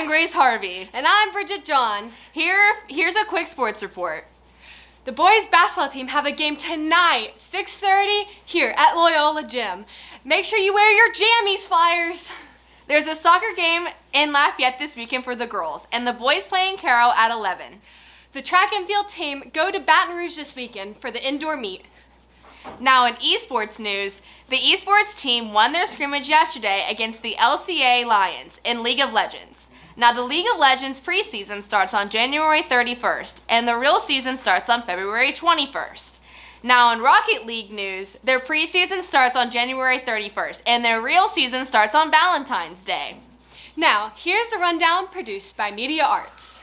I'm Grace Harvey. And I'm Bridget John. Here's a quick sports report. The boys basketball team have a game tonight, 6:30, here at Loyola Gym. Make sure you wear your jammies, Flyers. There's a soccer game in Lafayette this weekend for the girls, and the boys play in Carroll at 11. The track and field team go to Baton Rouge this weekend for the indoor meet. Now in esports news, the esports team won their scrimmage yesterday against the LCA Lions in League of Legends. Now the League of Legends preseason starts on January 31st, and the real season starts on February 21st. Now in Rocket League news, their preseason starts on January 31st, and their real season starts on Valentine's Day. Now, here's the rundown produced by Media Arts.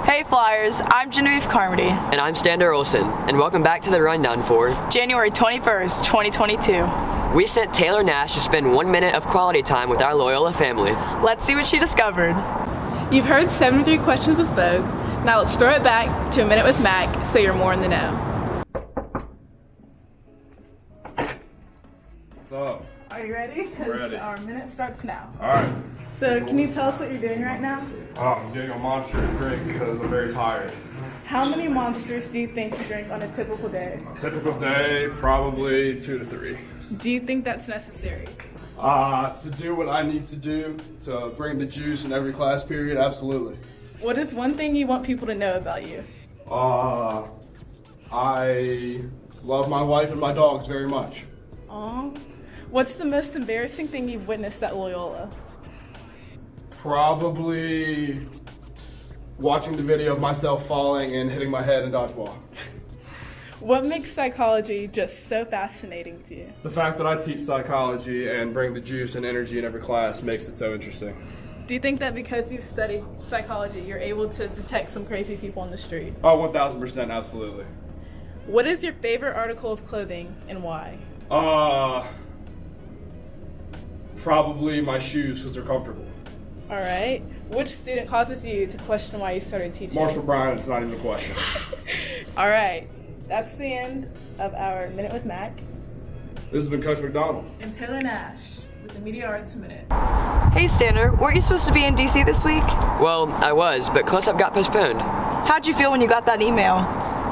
Hey Flyers, I'm Genevieve Carmody. And I'm Stander Olson, and welcome back to the rundown for January 21st, 2022. We sent Taylor Nash to spend 1 minute of quality time with our Loyola family. Let's see what she discovered. You've heard 73 questions with Vogue. Now let's throw it back to a minute with Mac so you're more in the know. What's up? Are you ready? Ready. Our minute starts now. Alright. So can you tell us what you're doing right now? I'm getting a monster drink because I'm very tired. How many monsters do you think you drink on a typical day? Typical day, probably 2 to 3. Do you think that's necessary? To do what I need to do, to bring the juice in every class period, absolutely. What is one thing you want people to know about you? I love my wife and my dogs very much. Aw. What's the most embarrassing thing you've witnessed at Loyola? Probably watching the video of myself falling and hitting my head in dodgeball. What makes psychology just so fascinating to you? The fact that I teach psychology and bring the juice and energy in every class makes it so interesting. Do you think that because you've studied psychology, you're able to detect some crazy people on the street? Oh, 1000%, absolutely. What is your favorite article of clothing and why? Probably my shoes because they're comfortable. All right. Which student causes you to question why you started teaching? Marshall Bryan, it's not even a question. All right. That's the end of our Minute with Mac. This has been Coach McDonald. And Taylor Nash with the Media Arts Minute. Hey Stander, weren't you supposed to be in DC this week? Well, I was, but close-up got postponed. How'd you feel when you got that email?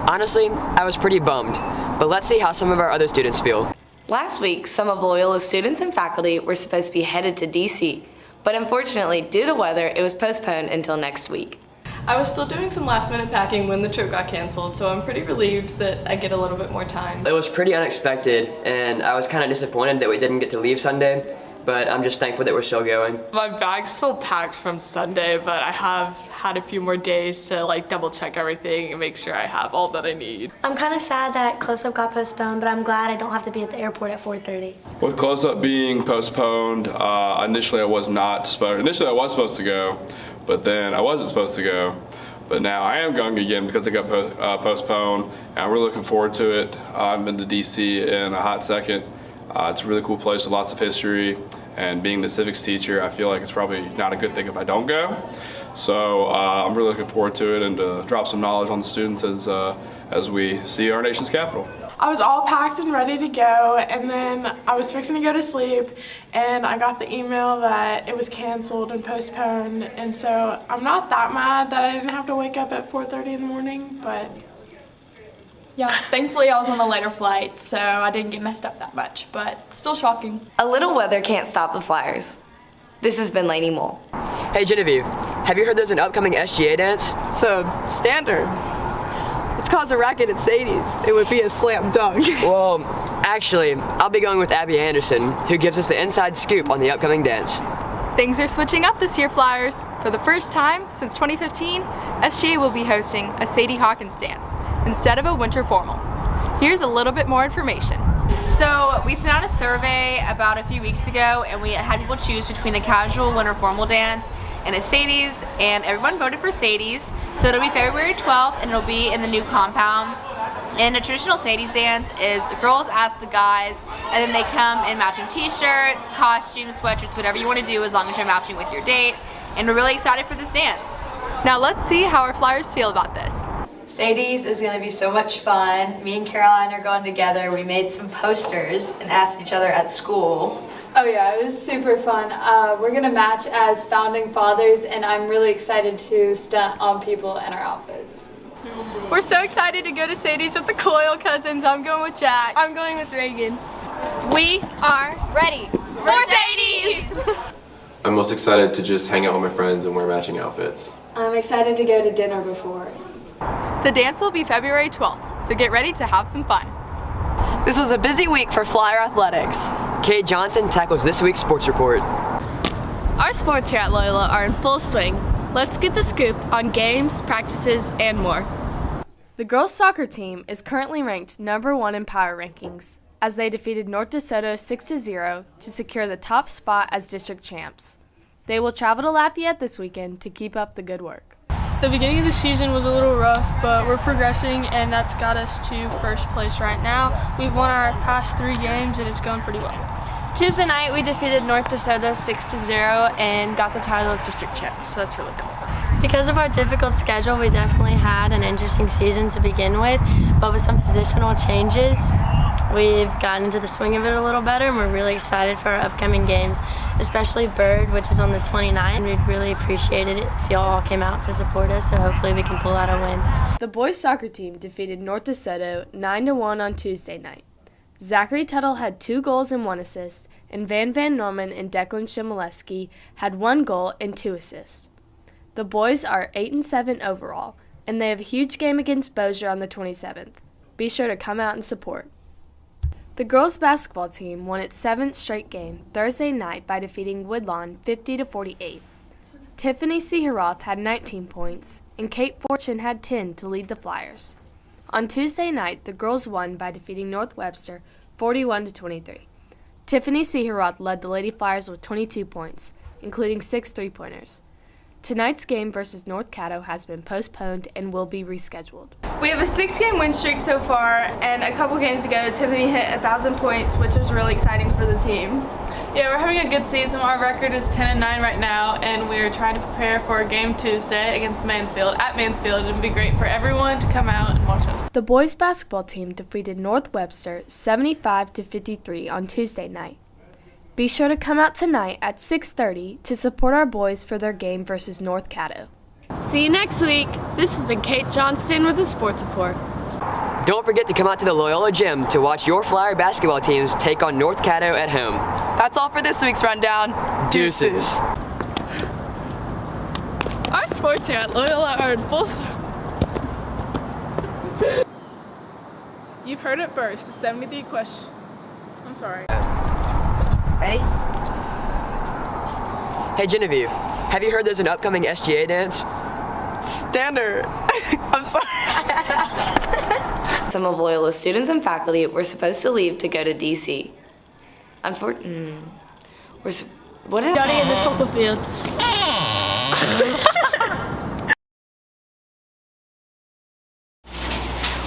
Honestly, I was pretty bummed, but let's see how some of our other students feel. Last week, some of Loyola's students and faculty were supposed to be headed to DC, but unfortunately, due to weather, it was postponed until next week. I was still doing some last-minute packing when the trip got canceled, so I'm pretty relieved that I get a little bit more time. It was pretty unexpected, and I was kind of disappointed that we didn't get to leave Sunday, but I'm just thankful that we're still going. My bag's still packed from Sunday, but I have had a few more days to double check everything and make sure I have all that I need. I'm kind of sad that close-up got postponed, but I'm glad I don't have to be at the airport at 4:30. With close-up being postponed, initially I was supposed to go, but then I wasn't supposed to go. But now I am going again because it got postponed, and I'm really looking forward to it. I've been to DC in a hot second. It's a really cool place with lots of history, and being the civics teacher, I feel like it's probably not a good thing if I don't go. So I'm really looking forward to it and to drop some knowledge on the students as we see our nation's capital. I was all packed and ready to go, and then I was fixing to go to sleep, and I got the email that it was canceled and postponed, and so I'm not that mad that I didn't have to wake up at 4:30 in the morning, but yeah, thankfully I was on a later flight, so I didn't get messed up that much, but still shocking. A little weather can't stop the Flyers. This has been Lainey Mole. Hey Genevieve, have you heard there's an upcoming SGA dance? So, Stander, let's cause a racket at Sadie's. It would be a slam dunk. Well, actually, I'll be going with Abby Anderson, who gives us the inside scoop on the upcoming dance. Things are switching up this year, Flyers. For the first time since 2015, SGA will be hosting a Sadie Hawkins dance instead of a winter formal. Here's a little bit more information. So we sent out a survey about a few weeks ago, and we had people choose between a casual winter formal dance and a Sadie's, and everyone voted for Sadie's. So it'll be February 12th, and it'll be in the new compound. And a traditional Sadie's dance is the girls ask the guys, and then they come in matching t-shirts, costumes, sweatshirts, whatever you want to do as long as you're matching with your date. And we're really excited for this dance. Now let's see how our Flyers feel about this. Sadie's is going to be so much fun. Me and Caroline are going together. We made some posters and asked each other at school. Oh yeah, it was super fun. We're going to match as founding fathers, and I'm really excited to stunt on people in our outfits. We're so excited to go to Sadie's with the Coyle cousins. I'm going with Jack. I'm going with Reagan. We are ready for Sadie's! I'm most excited to just hang out with my friends and wear matching outfits. I'm excited to go to dinner before. The dance will be February 12th, so get ready to have some fun. This was a busy week for Flyer Athletics. Kate Johnson tackles this week's sports report. Our sports here at Loyola are in full swing. Let's get the scoop on games, practices, and more. The girls' soccer team is currently ranked #1 in power rankings as they defeated North DeSoto 6-0 to secure the top spot as district champs. They will travel to Lafayette this weekend to keep up the good work. The beginning of the season was a little rough, but we're progressing, and that's got us to first place right now. We've won our past 3 games, and it's going pretty well. Tuesday night, we defeated North DeSoto 6-0 and got the title of district champs, so that's really cool. Because of our difficult schedule, we definitely had an interesting season to begin with, but with some positional changes, we've gotten into the swing of it a little better, and we're really excited for our upcoming games, especially Bird, which is on the 29th. We'd really appreciate it if y'all all came out to support us, so hopefully we can pull out a win. The boys' soccer team defeated North DeSoto 9-1 on Tuesday night. Zachary Tuttle had 2 goals and 1 assist, and Van Norman and Declan Shimoleski had 1 goal and 2 assists. The boys are 8-7 overall, and they have a huge game against Bossier on the 27th. Be sure to come out and support. The girls' basketball team won its 7th straight game Thursday night by defeating Woodlawn 50-48. Tiffany Seheroth had 19 points, and Kate Fortune had 10 to lead the Flyers. On Tuesday night, the girls won by defeating North Webster 41-23. Tiffany Seheroth led the Lady Flyers with 22 points, including 6 three-pointers. Tonight's game versus North Caddo has been postponed and will be rescheduled. We have a 6-game win streak so far, and a couple games ago, Tiffany hit 1,000 points, which was really exciting for the team. Yeah, we're having a good season. Our record is 10-9 right now, and we're trying to prepare for a game Tuesday against Mansfield at Mansfield. It'd be great for everyone to come out and watch us. The boys' basketball team defeated North Webster 75-53 on Tuesday night. Be sure to come out tonight at 6:30 to support our boys for their game versus North Caddo. See you next week. This has been Kate Johnston with the Sports Report. Don't forget to come out to the Loyola gym to watch your Flyer basketball teams take on North Caddo at home. That's all for this week's rundown. Deuces. Our sports here at Loyola are in full swing. You've heard it first. The 73 question. I'm sorry. Ready? Hey Genevieve, have you heard there's an upcoming SGA dance? Standard. I'm sorry. Some of Loyola's students and faculty were supposed to leave to go to DC. Unfortunately, Johnny in the soccer field.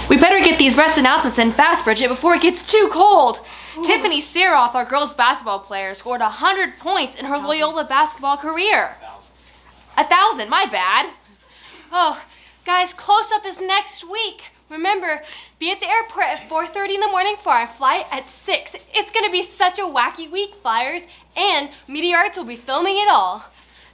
We better get these rest announcements in fast, Bridget, before it gets too cold. Tiffany Seheroth, our girls basketball player, scored 100 points in her Loyola basketball career. 1,000, my bad. Oh, guys, close-up is next week. Remember, be at the airport at 4:30 in the morning for our flight at 6. It's going to be such a wacky week, Flyers, and Media Arts will be filming it all.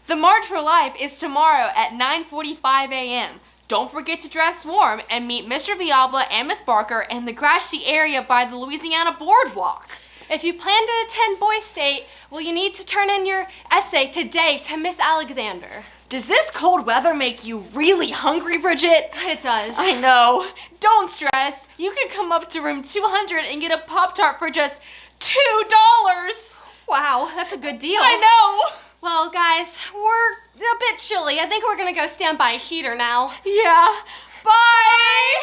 The March for Life is tomorrow at 9:45 a.m. Don't forget to dress warm and meet Mr. Viabla and Miss Barker in the grassy area by the Louisiana Boardwalk. If you plan to attend Boys State, well, you need to turn in your essay today to Miss Alexander. Does this cold weather make you really hungry, Bridget? It does. I know. Don't stress. You can come up to room 200 and get a Pop-Tart for just $2. Wow, that's a good deal. I know. Well, guys, we're a bit chilly. I think we're gonna go stand by a heater now. Yeah. Bye.